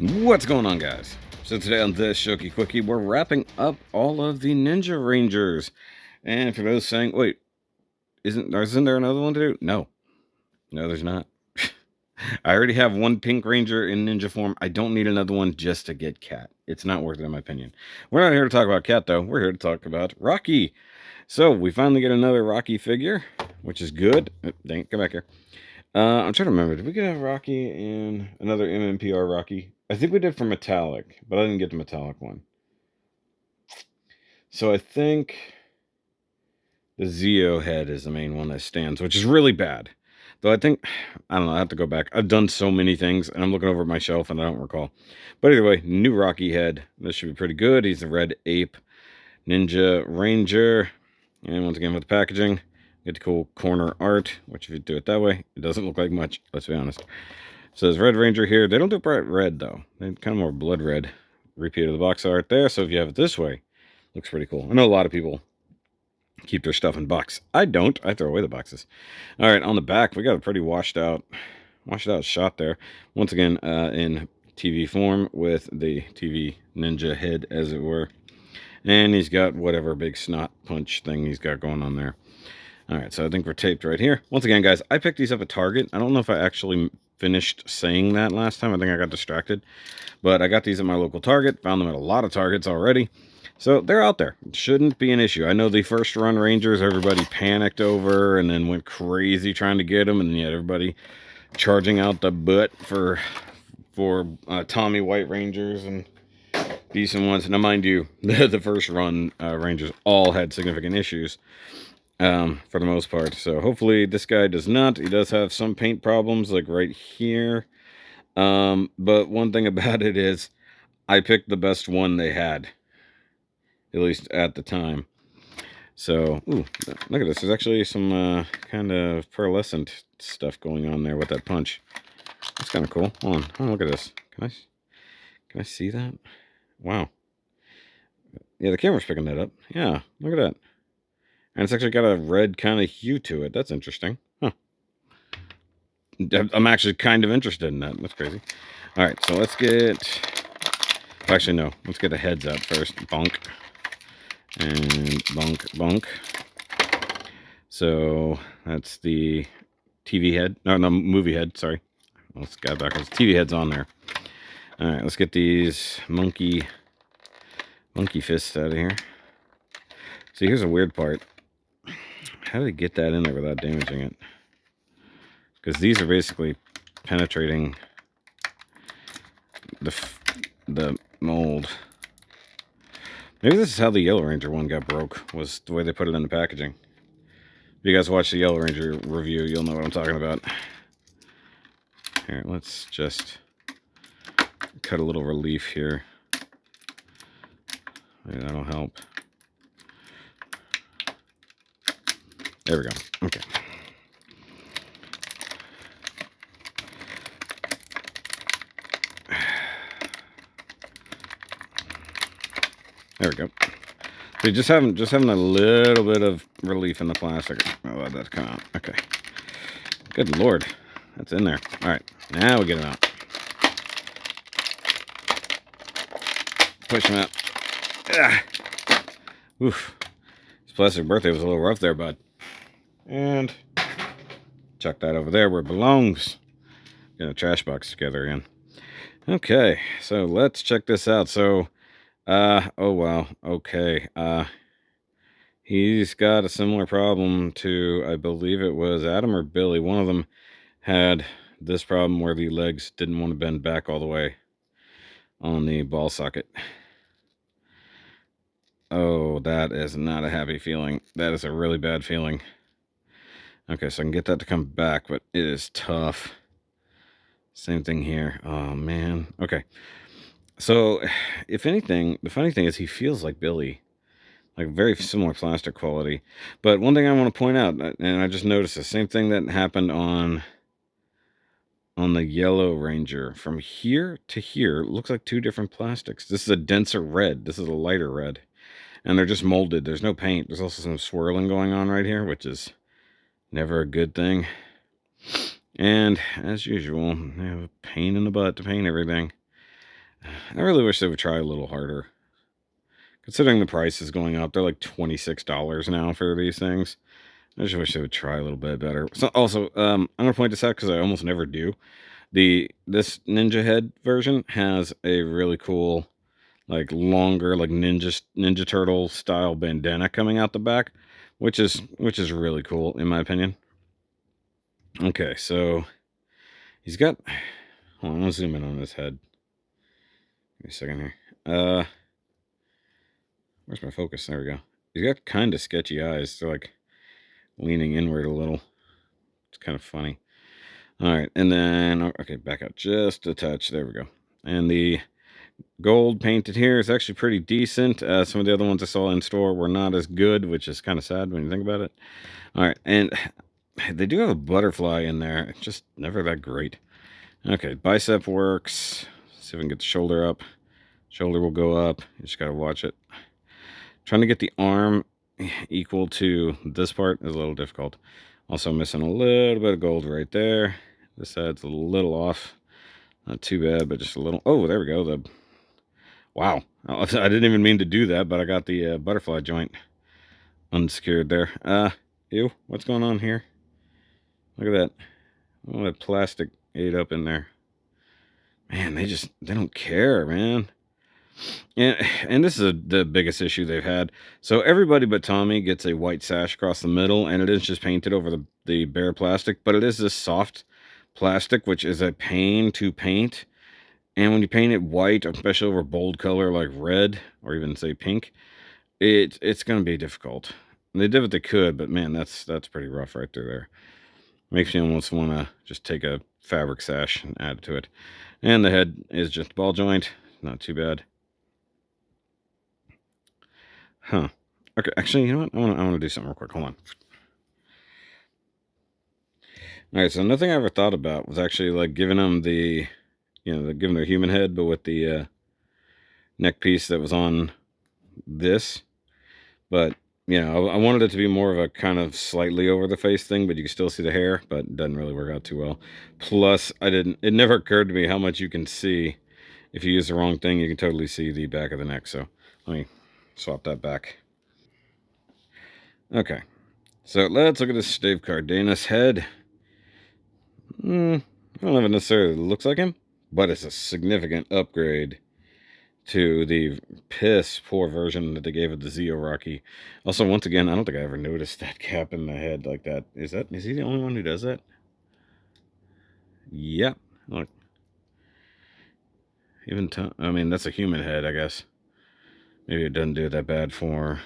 What's going on, guys? So today on this SHOKY Quickie, we're wrapping up all of the Ninja Rangers. And for those saying, wait, isn't there another one to do? No, there's not. I already have one Pink Ranger in ninja form. I don't need another one just to get Cat. It's not worth it, in my opinion. We're not here to talk about Cat, though. We're here to talk about Rocky. So we finally get another Rocky figure, which is good. Dang, come back here. I'm trying to remember. Did we get a Rocky and another MMPR Rocky? I think we did for metallic, but I didn't get the metallic one. So I think the Zeo head is the main one that stands, which is really bad. Though I think, I don't know, I have to go back. I've done so many things, and I'm looking over my shelf, and I don't recall. But either way, new Rocky head. This should be pretty good. He's a red ape Ninja Ranger. And once again, with the packaging, get the cool corner art, which if you do it that way, it doesn't look like much, let's be honest. It says Red Ranger here. They don't do bright red, though. They kind of more blood red. Repeat of the box art there. So if you have it this way, looks pretty cool. I know a lot of people keep their stuff in box. I don't. I throw away the boxes. All right, on the back, we got a pretty washed out shot there. Once again, in TV form with the TV Ninja head, as it were. And he's got whatever big snot punch thing he's got going on there. All right, so I think we're taped right here. Once again, guys, I picked these up at Target. I don't know if I actually finished saying that last time. I think I got distracted. But I got these at my local Target. Found them at a lot of Targets already. So they're out there. It shouldn't be an issue. I know the first run Rangers, everybody panicked over and then went crazy trying to get them. And then you had everybody charging out the butt for Tommy White Rangers and decent ones. Now, mind you, the first run Rangers all had significant issues. For the most part. So hopefully this guy does not. He does have some paint problems, like right here. But one thing about it is I picked the best one they had, at least at the time. So, ooh, look at this. There's actually some kind of pearlescent stuff going on there with that punch. That's kind of cool. Hold on, look at this. Can I see that? Wow. Yeah, the camera's picking that up. Yeah, look at that. And it's actually got a red kind of hue to it. That's interesting. Huh. I'm actually kind of interested in that. That's crazy. All right, so let's get... Actually, no. Let's get the heads out first. Bonk. And bonk, bonk. So that's the TV head. No, movie head. Sorry. Let's go backwards. TV head's on there. All right, let's get these monkey fists out of here. See, here's a weird part. How do they get that in there without damaging it? Because these are basically penetrating the mold. Maybe this is how the Yellow Ranger one got broke, was the way they put it in the packaging. If you guys watch the Yellow Ranger review, you'll know what I'm talking about. Here, let's just cut a little relief here. Maybe that'll help. There we go. Okay. There we go. So just having a little bit of relief in the plastic. I'll let that come out. Okay. Good Lord. That's in there. All right. Now we get them out. Push them out. Ah. Oof. This plastic birthday was a little rough there, bud. And chuck that over there where it belongs. Get a trash box together again. Okay, so let's check this out. So, oh wow, okay. He's got a similar problem to, I believe it was Adam or Billy. One of them had this problem where the legs didn't want to bend back all the way on the ball socket. Oh, that is not a happy feeling. That is a really bad feeling. Okay, so I can get that to come back, but it is tough. Same thing here. Oh, man. Okay. So, if anything, the funny thing is he feels like Billy. Like, very similar plastic quality. But one thing I want to point out, and I just noticed the same thing that happened on the Yellow Ranger. From here to here, it looks like two different plastics. This is a denser red. This is a lighter red. And they're just molded. There's no paint. There's also some swirling going on right here, which is never a good thing. And as usual, I have a pain in the butt to paint everything. I really wish they would try a little harder. Considering the price is going up, they're like $26 now for these things. I just wish they would try a little bit better. So also, I'm gonna point this out because I almost never do. This Ninja Head version has a really cool, like longer, like Ninja Turtle style bandana coming out the back, which is really cool in my opinion. Okay, so he's got. Hold on, I'm gonna zoom in on his head. Give me a second here. Where's my focus? There we go. He's got kind of sketchy eyes. They're like leaning inward a little. It's kind of funny. All right, and then okay, back out just a touch. There we go. And the gold painted here is actually pretty decent. Some of the other ones I saw in store were not as good, which is kind of sad when you think about it. All right, and they do have a butterfly in there. It's just never that great. Okay, bicep works. Let's see if we can get the shoulder up. Shoulder will go up. You just got to watch it. Trying to get the arm equal to this part is a little difficult. Also missing a little bit of gold right there. This side's a little off. Not too bad, but just a little. Oh, there we go. Wow. I didn't even mean to do that, but I got the butterfly joint unsecured there. Ew, what's going on here? Look at that. All that plastic ate up in there. Man, they don't care, man. And this is the biggest issue they've had. So everybody but Tommy gets a white sash across the middle, and it is just painted over the bare plastic, but it is this soft plastic, which is a pain to paint. And when you paint it white, especially over bold color like red or even say pink, it's going to be difficult. They did what they could, but man, that's pretty rough right there. Makes me almost want to just take a fabric sash and add it to it. And the head is just ball joint. Not too bad. Huh. Okay, actually, you know what? I want to do something real quick. Hold on. All right, so nothing I ever thought about was actually like giving them giving their human head, but with the neck piece that was on this. But I wanted it to be more of a kind of slightly over the face thing, but you can still see the hair, but it doesn't really work out too well. Plus, it never occurred to me how much you can see. If you use the wrong thing, you can totally see the back of the neck. So let me swap that back. Okay, so let's look at this Dave Cardenas head. I don't know if it necessarily looks like him, but it's a significant upgrade to the piss poor version that they gave of the Zeo Rocky. Also, once again, I don't think I ever noticed that cap in the head like that. Is he the only one who does that? Yep. Look. I mean, that's a human head, I guess. Maybe it doesn't do that bad for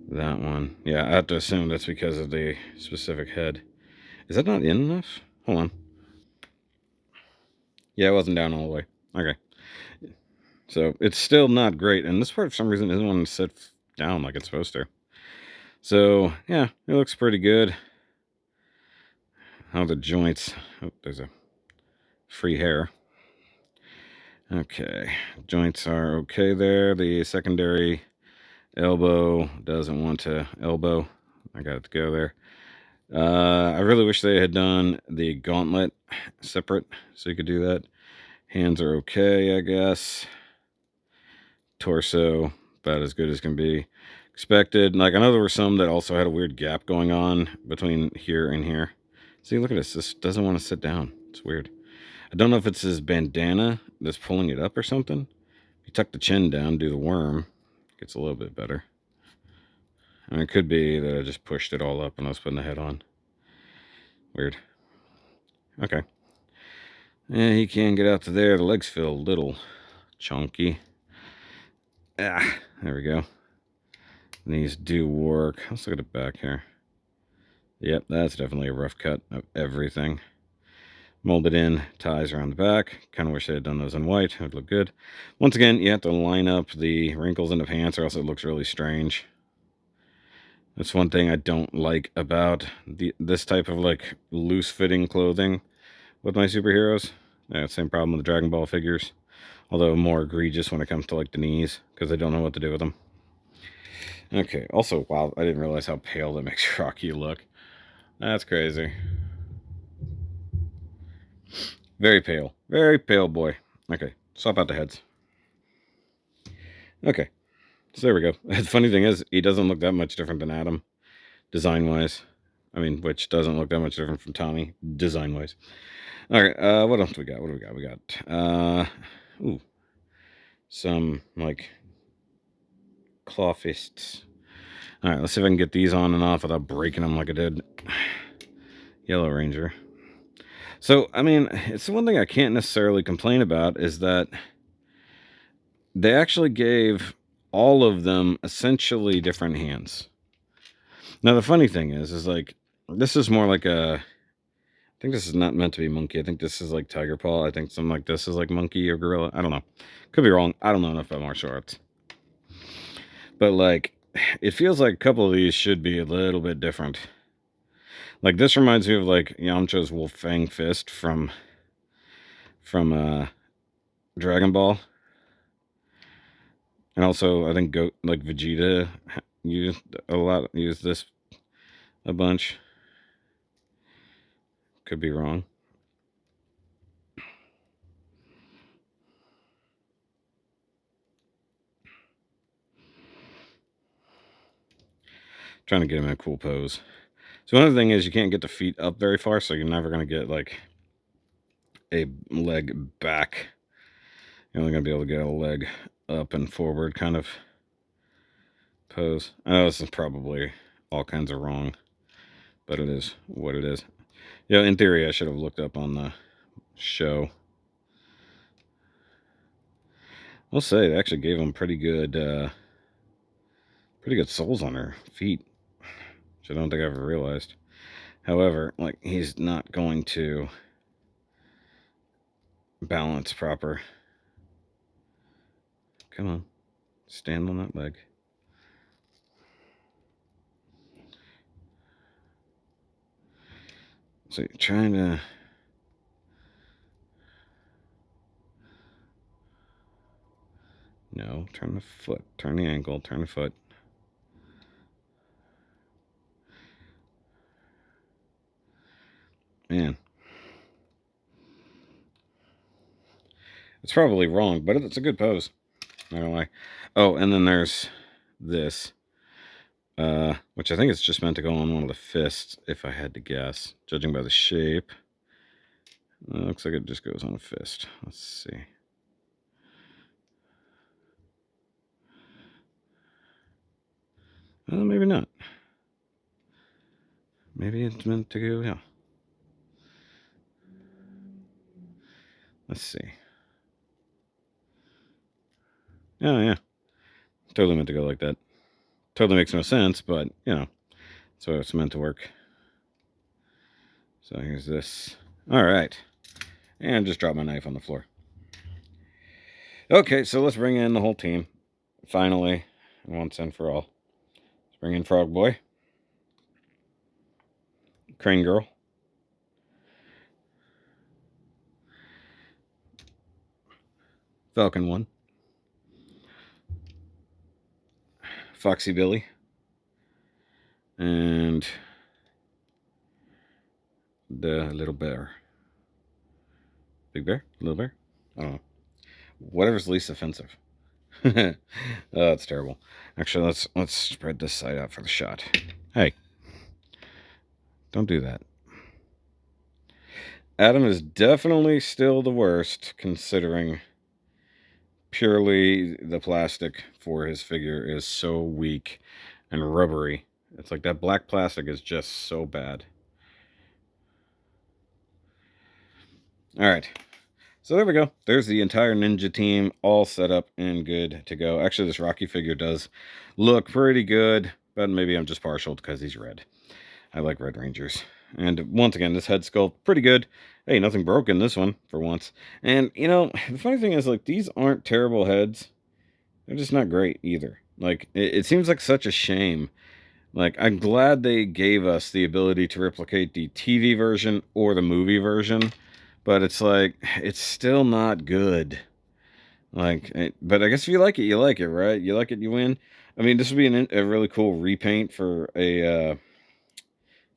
that one. Yeah, I have to assume that's because of the specific head. Is that not in enough? Hold on. Yeah, it wasn't down all the way. Okay. So it's still not great. And this part, for some reason, isn't want to sit down like it's supposed to. So, yeah, it looks pretty good. How the joints... Oh, there's a free hair. Okay. Joints are okay there. The secondary elbow doesn't want to elbow. I got it to go there. I really wish they had done the gauntlet separate so you could do that. Hands are okay, I guess. Torso, about as good as can be expected. Like, I know there were some that also had a weird gap going on between here and here. See, look at this. This doesn't want to sit down. It's weird. I don't know if it's his bandana that's pulling it up or something. If you tuck the chin down, do the worm, it gets a little bit better. I mean, it could be that I just pushed it all up when I was putting the head on. Weird. Okay. Yeah, he can get out to there. The legs feel a little chunky. There we go. These do work. Let's look at the back here. Yep, that's definitely a rough cut of everything. Molded in ties around the back. Kind of wish they had done those in white. It would look good. Once again, you have to line up the wrinkles in the pants or else it looks really strange. That's one thing I don't like about this type of like loose-fitting clothing with my superheroes. Yeah, same problem with the Dragon Ball figures. Although more egregious when it comes to like the knees because they don't know what to do with them. Okay, also, wow, I didn't realize how pale that makes Shoky look. That's crazy. Very pale boy. Okay, Swap out the heads. Okay, so there we go. The funny thing is, he doesn't look that much different than Adam, design-wise. I mean, which doesn't look that much different from Tommy, design-wise. All right, what else we got? What do we got? We got, ooh, some, like, claw fists. All right, let's see if I can get these on and off without breaking them like I did Yellow Ranger. So, I mean, it's the one thing I can't necessarily complain about is that they actually gave all of them essentially different hands. Now, the funny thing is like, this is more like I think this is not meant to be monkey. I think this is like tiger paw. I think something like this is like monkey or gorilla. I don't know. Could be wrong. I don't know enough about martial arts. But, like, it feels like a couple of these should be a little bit different. Like, this reminds me of, like, Yamcha's Wolf Fang Fist from Dragon Ball. And also, I think Vegeta used this a bunch. Could be wrong. Trying to get him in a cool pose. So another thing is you can't get the feet up very far, so you're never going to get, like, a leg back. You're only going to be able to get a leg up and forward kind of pose. I know this is probably all kinds of wrong, but it is what it is. Yeah, in theory, I should have looked up on the show. I'll say they actually gave him pretty good soles on her feet, which I don't think I ever realized. However, like, he's not going to balance proper. Come on, stand on that leg. So you're trying to... No, turn the foot, turn the ankle, turn the foot. Man. It's probably wrong, but it's a good pose. Not gonna lie. Oh, and then there's this. Which I think it's just meant to go on one of the fists, if I had to guess, judging by the shape. Looks like it just goes on a fist. Let's see. Well, maybe not. Maybe it's meant to go, yeah. Let's see. Oh, yeah. Totally meant to go like that. Totally makes no sense, but, you know, that's what it's meant to work. So here's this. All right. And just drop my knife on the floor. Okay, so let's bring in the whole team. Finally, once and for all. Let's bring in Frog Boy. Crane Girl. Falcon 1. Foxy Billy. And the little bear. Big bear? Little bear? I don't know. Whatever's least offensive. Oh, that's terrible. Actually, let's spread this side out for the shot. Hey. Don't do that. Adam is definitely still the worst, considering purely the plastic for his figure is so weak and rubbery. It's like that black plastic is just so bad. Alright. So there we go. There's the entire ninja team all set up and good to go. Actually, this Rocky figure does look pretty good, but maybe I'm just partial because he's red. I like Red Rangers. And once again, this head sculpt, pretty good. Hey, nothing broke in this one, for once. And, you know, the funny thing is, like, these aren't terrible heads. They're just not great, either. Like, it seems like such a shame. Like, I'm glad they gave us the ability to replicate the TV version or the movie version. But it's like, it's still not good. Like, but I guess if you like it, right? You like it, you win. I mean, this would be a really cool repaint for a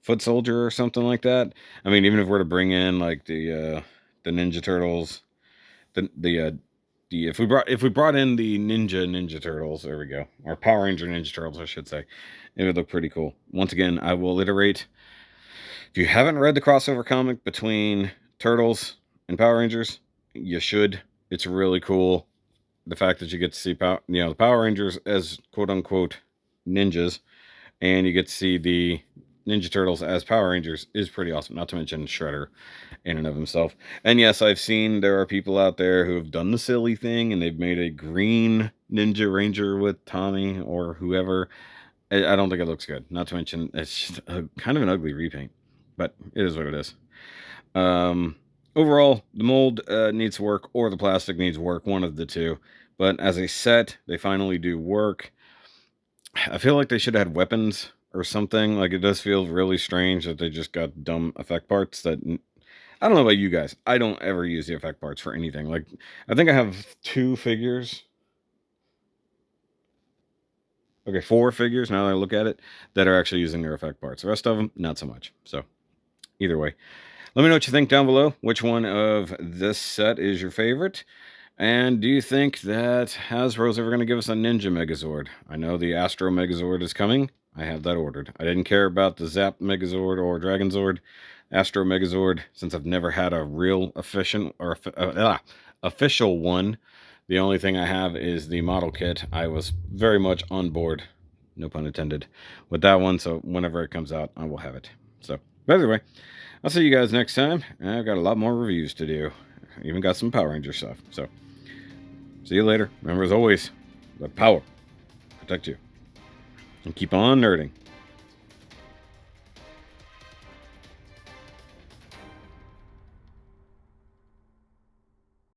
foot soldier or something like that. I mean, even if we're to bring in like the Ninja Turtles, the if we brought in the Ninja Turtles, there we go. Or Power Ranger Ninja Turtles, I should say. It would look pretty cool. Once again, I will iterate. If you haven't read the crossover comic between Turtles and Power Rangers, you should. It's really cool. The fact that you get to see the Power Rangers as quote unquote ninjas, and you get to see the Ninja Turtles as Power Rangers is pretty awesome. Not to mention Shredder in and of himself. And yes, I've seen there are people out there who have done the silly thing and they've made a green Ninja Ranger with Tommy or whoever. I don't think it looks good. Not to mention it's just kind of an ugly repaint, but it is what it is. Overall, the mold needs work or the plastic needs work, one of the two. But as a set, they finally do work. I feel like they should have had weapons or something. Like, it does feel really strange that they just got dumb effect parts that... I don't know about you guys. I don't ever use the effect parts for anything. Like, I think I have 2 figures. Okay, 4 figures, now that I look at it, that are actually using their effect parts. The rest of them, not so much. So, either way. Let me know what you think down below. Which one of this set is your favorite? And do you think that Hasbro's ever going to give us a Ninja Megazord? I know the Astro Megazord is coming. I have that ordered. I didn't care about the Zap Megazord or Dragonzord. Astro Megazord, since I've never had a real official one. The only thing I have is the model kit. I was very much on board, no pun intended, with that one. So whenever it comes out, I will have it. So, but anyway, I'll see you guys next time. I've got a lot more reviews to do. I even got some Power Ranger stuff. So, see you later. Remember, as always, let power protect you. And keep on nerding.